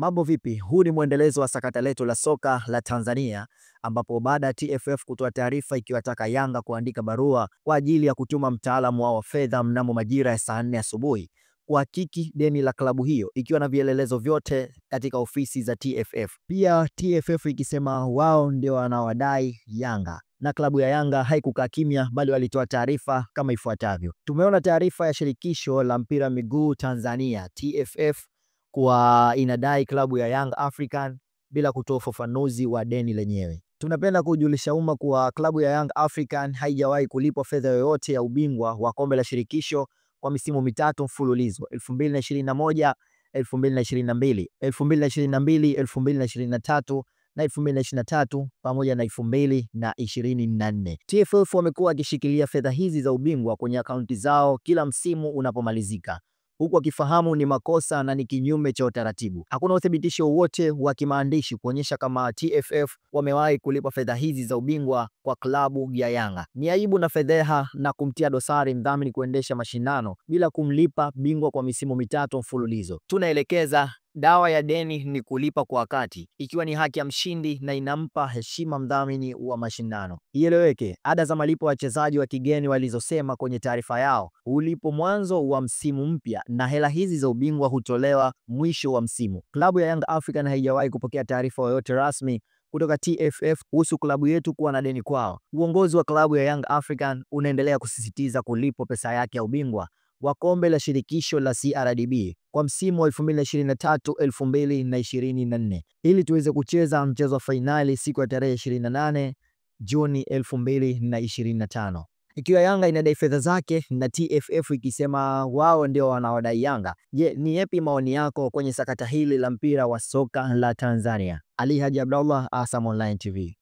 Mambo vipi? Huu ni mwendelezo wa sakata letu la soka la Tanzania, ambapo baada ya TFF kutoa taarifa ikiwataka Yanga kuandika barua kwa ajili ya kutuma mtaalamu wao wa fedha mnamo majira ya saa 4 asubuhi kuhakiki deni la klabu hiyo, ikiwa na vielelezo vyote katika ofisi za TFF. Pia TFF ikisema wao ndio wanawadai Yanga, na klabu ya Yanga haikukaa kimya, bali walitoa taarifa kama ifuatavyo. Tumeona taarifa ya shirikisho la mpira miguu Tanzania TFF kwa inadai klabu ya Young African bila kutoa ufafanuzi wa deni lenyewe. Tunapenda kujulisha umma kuwa klabu ya Young African haijawahi kulipwa fedha yoyote ya ubingwa wa kombe la shirikisho kwa misimu mitatu mfululizo: 2021, 2022, 2022, 2023 na 2023 pamoja na 2024. TFF wamekuwa wakishikilia fedha hizi za ubingwa kwenye akaunti zao kila msimu unapomalizika, huku akifahamu ni makosa na ni kinyume cha utaratibu. Hakuna uthibitisho wowote wa kimaandishi kuonyesha kama TFF wamewahi kulipa fedha hizi za ubingwa kwa klabu ya Yanga. Ni aibu na fedheha na kumtia dosari mdhamini kuendesha mashindano bila kumlipa bingwa kwa misimu mitatu mfululizo. Tunaelekeza dawa ya deni ni kulipa kwa wakati, ikiwa ni haki ya mshindi na inampa heshima mdhamini wa mashindano. Ieleweke, ada za malipo ya wachezaji wa kigeni walizosema kwenye taarifa yao ulipo mwanzo wa msimu mpya, na hela hizi za ubingwa hutolewa mwisho wa msimu. Klabu ya Young African haijawahi kupokea taarifa yoyote rasmi kutoka TFF kuhusu klabu yetu kuwa na deni kwao. Uongozi wa klabu ya Young African unaendelea kusisitiza kulipwa pesa yake ya ubingwa wa kombe la shirikisho la CRDB kwa msimu wa 2023-2024 ili tuweze kucheza mchezo wa fainali siku ya tarehe 28 Juni 2025. Ikiwa Yanga inadai fedha zake na TFF ikisema wao ndio wanaodai Yanga, je, ni yapi maoni yako kwenye sakata hili la mpira wa soka la Tanzania? Ali Haji Abdallah, ASAM Online TV.